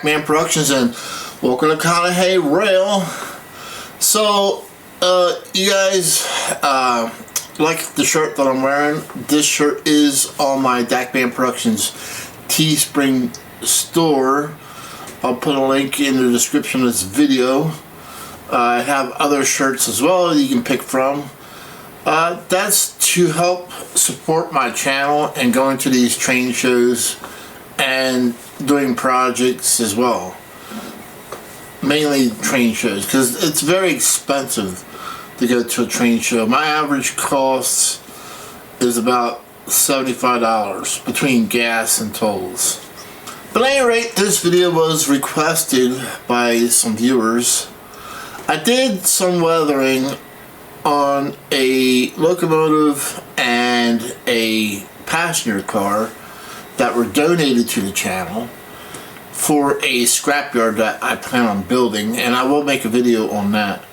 Dakman Productions, and welcome to Conahey Rail. So, you guys like the shirt that I'm wearing? This shirt is on my Dakman Productions Teespring store. I'll put a link in the description of this video. I have other shirts as well that you can pick from. That's to help support my channel and going to these train shows and doing projects as well. Mainly train shows, because it's very expensive to go to a train show. My average cost is about $75 between gas and tolls. But at any rate, this video was requested by some viewers. I did some weathering on a locomotive and a passenger car that were donated to the channel for a scrapyard that I plan on building, and I will make a video on that.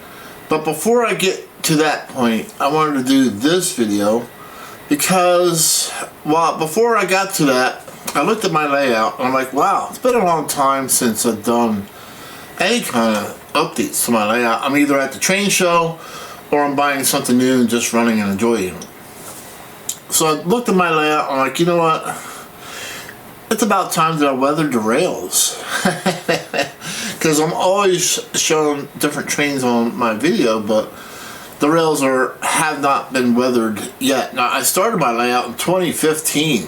But before I get to that point, I wanted to do this video because, well, before I got to that, I looked at my layout and I'm like, wow, it's been a long time since I've done any kind of updates to my layout. I'm either at the train show or I'm buying something new and just running and enjoying it. So I looked at my layout and I'm like, you know what? It's about time that I weathered the rails. Because I'm always showing different trains on my video, but the rails have not been weathered yet. Now, I started my layout in 2015.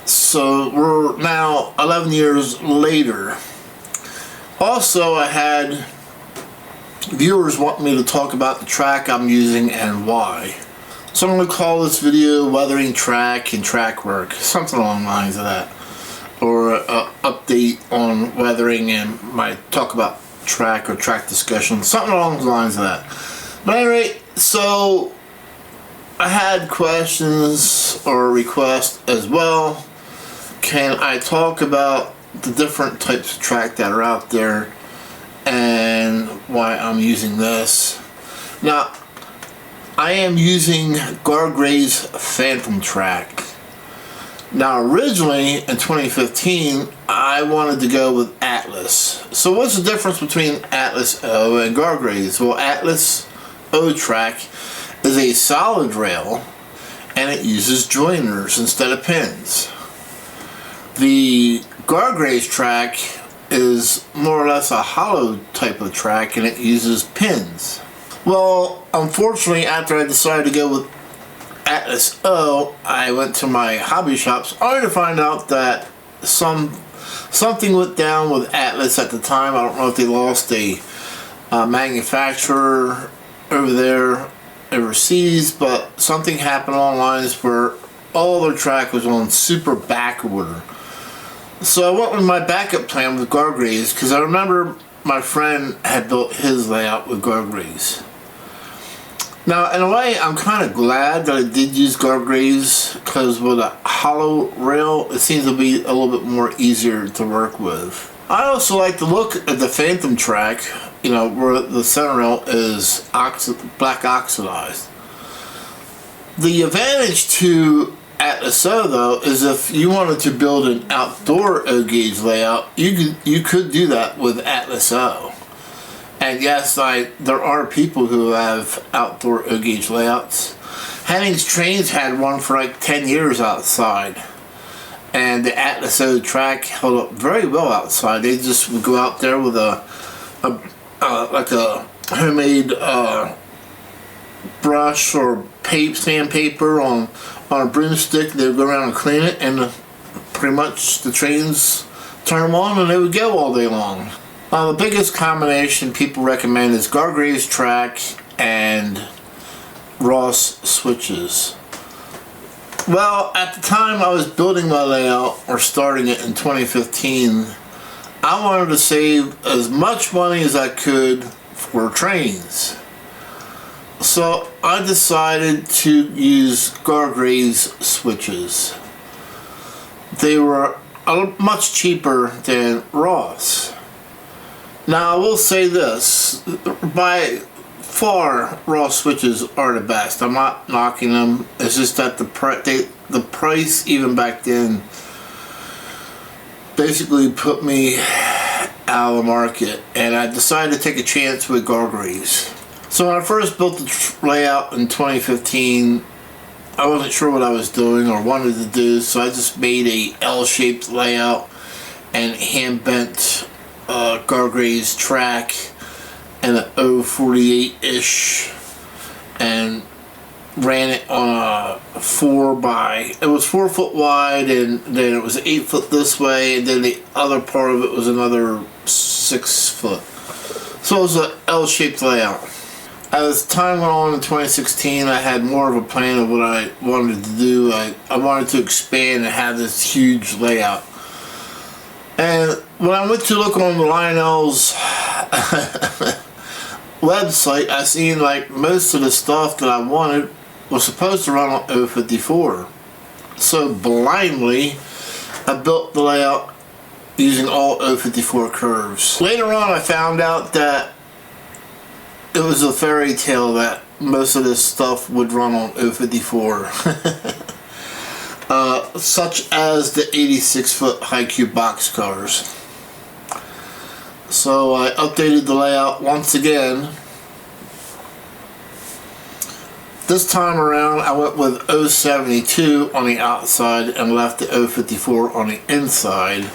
So we're now 11 years later. Also, I had viewers want me to talk about the track I'm using and why. So I'm going to call this video Weathering Track and Track Work, something along the lines of that. Or an update on weathering and my talk about track or track discussion, something along the lines of that. But at any rate, so I had questions or requests as well. Can I talk about the different types of track that are out there and why I'm using this? Now, I am using Gargray's Phantom Track. Now, originally in 2015, I wanted to go with Atlas. So what's the difference between Atlas O and Gargray's? Well, Atlas O track is a solid rail and it uses joiners instead of pins. The Gargray's track is more or less a hollow type of track and it uses pins. Well, unfortunately, after I decided to go with Atlas O, I went to my hobby shops only to find out that something went down with Atlas at the time. I don't know if they lost a manufacturer over there overseas, but something happened along the lines where all their track was on super back order. So I went with my backup plan with Gargray's because I remember my friend had built his layout with Gargray's. Now, in a way, I'm kind of glad that I did use Gargray's because with a hollow rail, it seems to be a little bit more easier to work with. I also like the look at the Phantom track, you know, where the center rail is black oxidized. The advantage to Atlas O, though, is if you wanted to build an outdoor O-gauge layout, you could do that with Atlas O. And yes, there are people who have outdoor O-gauge layouts. Henning's Trains had one for like 10 years outside. And the Atlas O track held up very well outside. They just would go out there with like a homemade brush or sandpaper on a broomstick. They would go around and clean it, and pretty much the trains turn them on and they would go all day long. The biggest combination people recommend is Gargray's track and Ross switches. Well, at the time I was building my layout, or starting it in 2015, I wanted to save as much money as I could for trains. So I decided to use Gargray's switches. They were much cheaper than Ross. Now, I will say this, by far, Ross switches are the best. I'm not knocking them. It's just that the price, even back then, basically put me out of the market, and I decided to take a chance with Gargreaves. So when I first built the layout in 2015, I wasn't sure what I was doing or wanted to do, so I just made a L-shaped layout and hand-bent Gargreaves track and an 048-ish, and ran it on a 4x. It was 4 foot wide, and then it was 8 foot this way, and then the other part of it was another 6 foot. So it was an L-shaped layout. As time went on in 2016, I had more of a plan of what I wanted to do. I wanted to expand and have this huge layout. And when I went to look on the Lionel's website, I seen like most of the stuff that I wanted was supposed to run on 054. So blindly, I built the layout using all 054 curves. Later on, I found out that it was a fairy tale that most of this stuff would run on 054. Such as the 86-foot high-cube boxcars. So I updated the layout once again. This time around I went with 072 on the outside and left the 054 on the inside.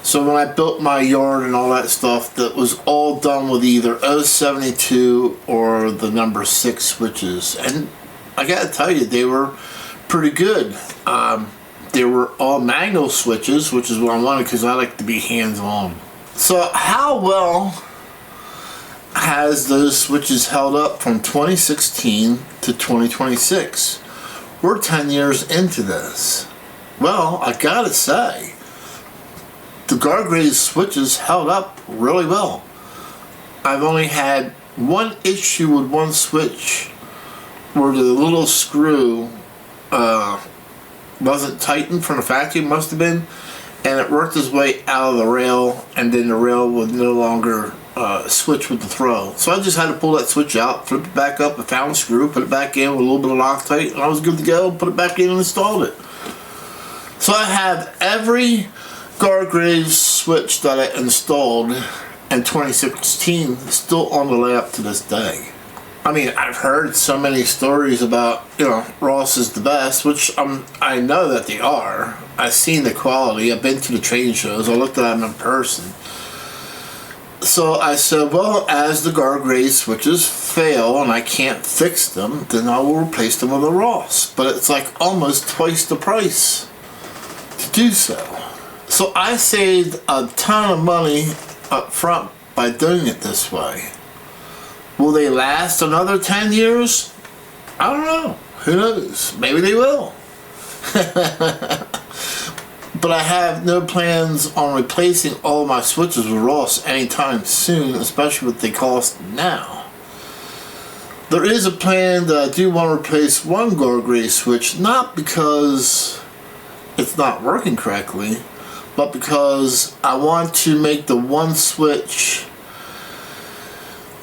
So when I built my yard and all that stuff, that was all done with either 072 or the number 6 switches. And I gotta tell you, they were pretty good. They were all manual switches, which is what I wanted because I like to be hands-on. So how well has those switches held up from 2016 to 2026? We're 10 years into this. Well, I gotta say, the Gargreaves switches held up really well. I've only had one issue with one switch where the little screw wasn't tightened from the factory, must have been, and it worked its way out of the rail, and then the rail would no longer switch with the throw. So I just had to pull that switch out, flip it back up, I found a screw, put it back in with a little bit of Loctite, and I was good to go, put it back in and installed it. So I have every Gargreaves switch that I installed in 2016 still on the layout to this day. I mean, I've heard so many stories about, you know, Ross is the best, which I know that they are. I've seen the quality. I've been to the trade shows. I looked at them in person. So I said, well, as the Gargreaves switches fail and I can't fix them, then I will replace them with a Ross. But it's like almost twice the price to do so. So I saved a ton of money up front by doing it this way. Will they last another 10 years? I don't know. Who knows? Maybe they will. But I have no plans on replacing all my switches with Ross anytime soon, especially what they cost now. There is a plan that I do want to replace one Gargreaves switch, not because it's not working correctly, but because I want to make the one switch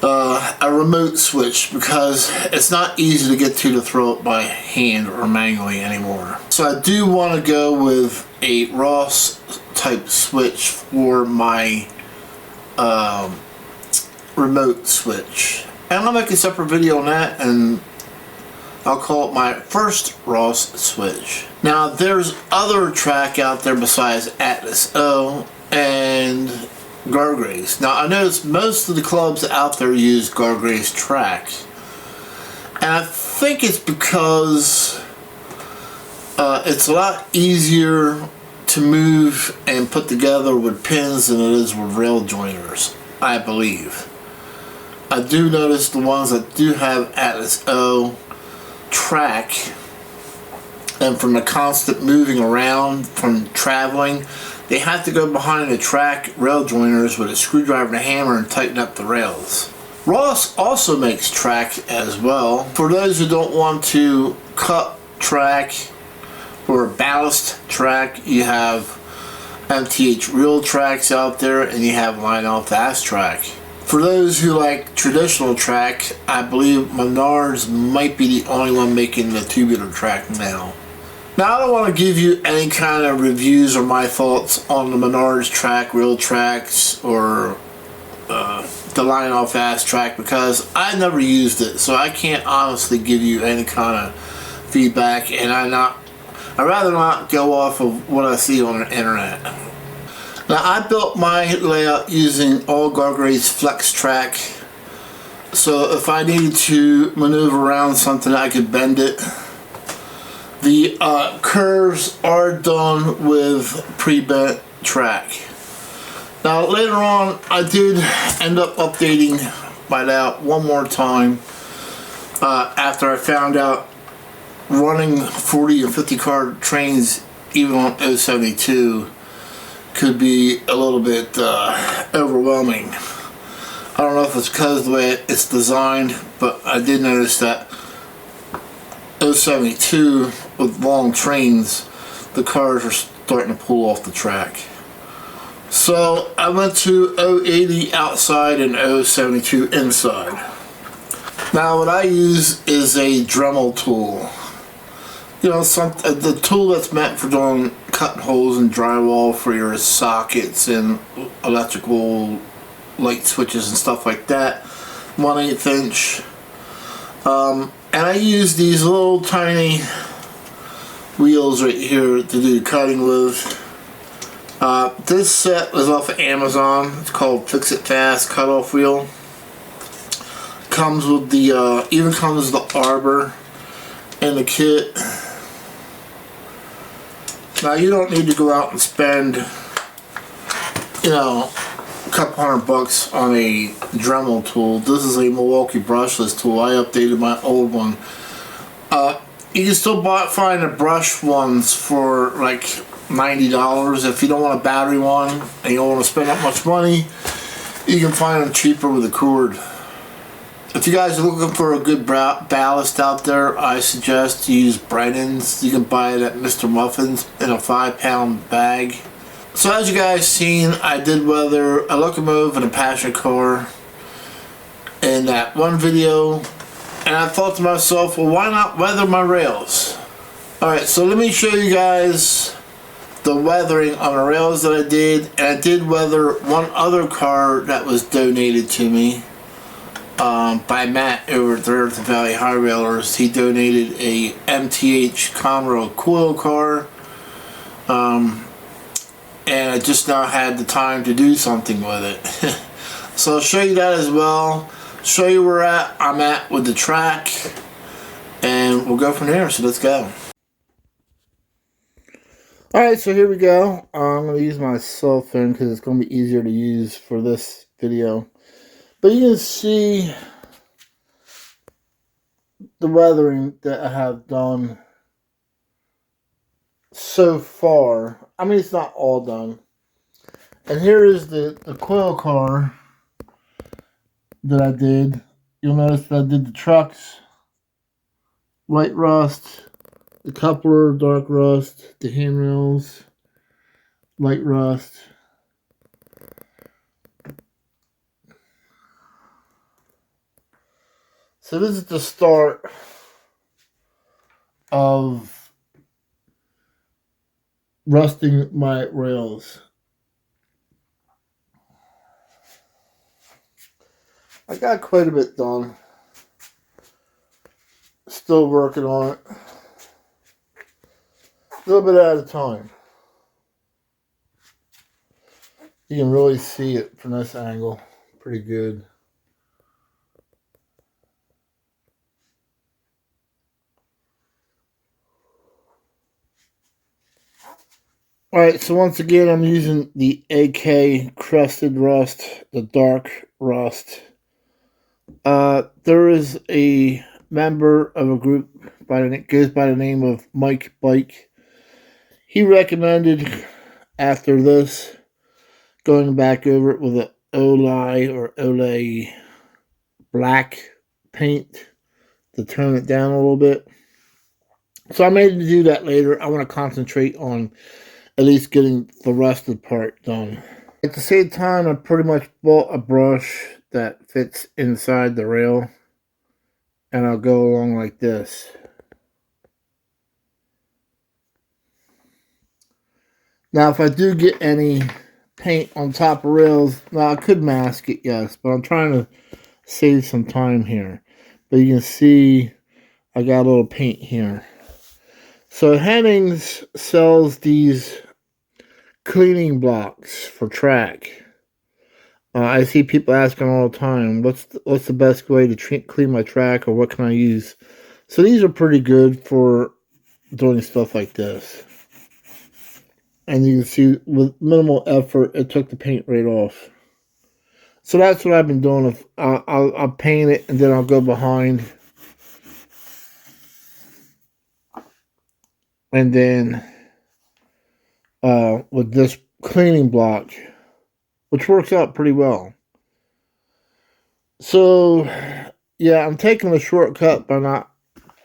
a remote switch, because it's not easy to get to throw it by hand or manually anymore. So I do want to go with a Ross type switch for my remote switch. And I'll make a separate video on that, and I'll call it my first Ross switch. Now there's other track out there besides Atlas O and Gargreaves. Now I notice most of the clubs out there use Gargreaves track, and I think it's because it's a lot easier to move and put together with pins than it is with rail joiners, I believe. I do notice the ones that do have Atlas O track, and from the constant moving around from traveling, they have to go behind the track rail joiners with a screwdriver and a hammer and tighten up the rails. Ross also makes track as well. For those who don't want to cut track or ballast track, you have MTH Real Tracks out there, and you have Lionel Fast Track. For those who like traditional track, I believe Menards might be the only one making the tubular track now. Now, I don't want to give you any kind of reviews or my thoughts on the Menards track, Real Tracks, or the Lionel Fast track, because I never used it, so I can't honestly give you any kind of feedback, and I'd rather not go off of what I see on the internet. Now, I built my layout using all Gargrace Flex Track, so if I needed to maneuver around something, I could bend it. The curves are done with pre-bent track. Now, later on, I did end up updating my layout one more time after I found out running 40 and 50 car trains, even on 072, could be a little bit overwhelming. I don't know if it's because of the way it's designed, but I did notice that 072 with long trains, the cars are starting to pull off the track. So I went to 080 outside and 072 inside. Now, what I use is a Dremel tool. You know, the tool that's meant for doing cutting holes in drywall for your sockets and electrical light switches and stuff like that. 1/8 inch. And I use these little tiny wheels right here to do cutting with. This set was off of Amazon. It's called Fix It Fast Cutoff Wheel. Comes with the even comes with the arbor in the kit. Now, you don't need to go out and spend, you know, a couple $100 on a Dremel tool. This is a Milwaukee brushless tool. I updated my old one. You can still find the brush ones for like $90. If you don't want a battery one and you don't want to spend that much money, you can find them cheaper with a cord. If you guys are looking for a good ballast out there, I suggest you use Brennan's. You can buy it at Mr. Muffins in a 5-pound bag. So as you guys seen, I did weather a locomotive and a passenger car in that one video, and I thought to myself, well, why not weather my rails? Alright, so let me show you guys the weathering on the rails that I did. And I did weather one other car that was donated to me by Matt over there at the Valley High Railers. He donated a MTH Conrail coil car, and I just now had the time to do something with it. So I'll show you that as well, show you where I'm at with the track, and we'll go from there. So let's go. Alright, so here we go. I'm going to use my cell phone because it's going to be easier to use for this video. But you can see the weathering that I have done so far. I mean, it's not all done. And here is the coil car that I did. You'll notice that I did the trucks, white rust, the coupler, dark rust, the handrails, light rust. So this is the start of rusting my rails. I got quite a bit done. Still working on it. A little bit at a time. You can really see it from this angle. Pretty good. Alright, so once again, I'm using the AK Crusted Rust, the Dark Rust. There is a member of a group goes by the name of Mike Bike. He recommended, after this, going back over it with an Olay black paint to tone it down a little bit. So I may do that later. I want to concentrate on at least getting the rusted part done. At the same time, I pretty much bought a brush that fits inside the rail, and I'll go along like this. Now, if I do get any paint on top of rails, now I could mask it, yes, but I'm trying to save some time here. But you can see I got a little paint here. So Hennings sells these cleaning blocks for track. I see people asking all the time, what's the best way to clean my track, or what can I use? So these are pretty good for doing stuff like this. And you can see with minimal effort, it took the paint right off. So that's what I've been doing. I'll paint it and then I'll go behind. And then with this cleaning block, which works out pretty well. So, yeah, I'm taking a shortcut by not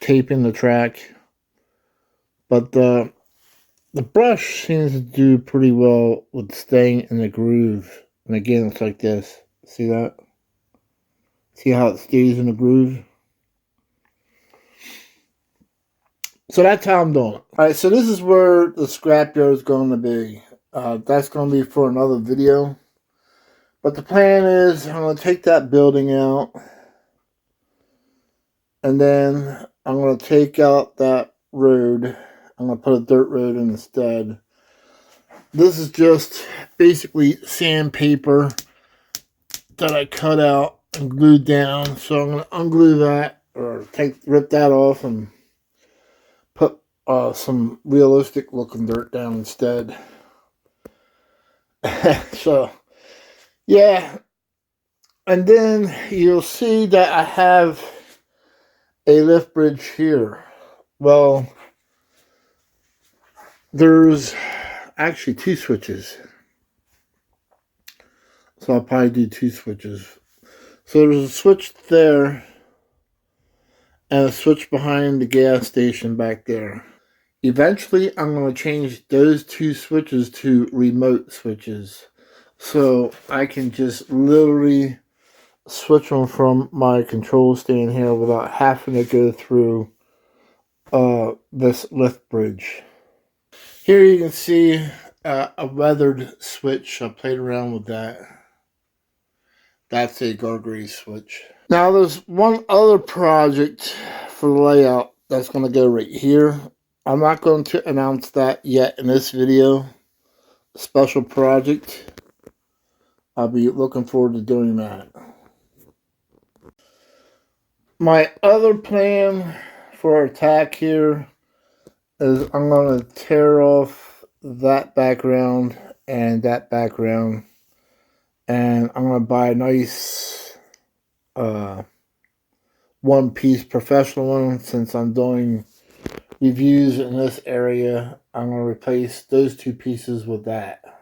taping the track. But the brush seems to do pretty well with staying in the groove. And again, it's like this. See that? See how it stays in the groove? So that's how I'm doing it. Alright, so this is where the scrapyard is going to be. That's going to be for another video. But the plan is I'm going to take that building out. And then I'm going to take out that road. I'm going to put a dirt road in instead. This is just basically sandpaper that I cut out and glued down. So I'm going to unglue that or rip that off and put some realistic looking dirt down instead. So, yeah. And then you'll see that I have a lift bridge here. Well, there's actually 2 switches. So I'll probably do 2 switches. So there's a switch there and a switch behind the gas station back there. Eventually, I'm going to change those 2 switches to remote switches. So I can just literally switch them from my control stand here without having to go through this lift bridge. Here you can see a weathered switch. I played around with that. That's a Gargreaves switch. Now there's one other project for the layout that's going to go right here. I'm not going to announce that yet in this video. Special project. I'll be looking forward to doing that. My other plan for attack here is I'm going to tear off that background and that background. And I'm going to buy a nice one-piece professional one. Since I'm doing reviews in this area, I'm going to replace those 2 pieces with that.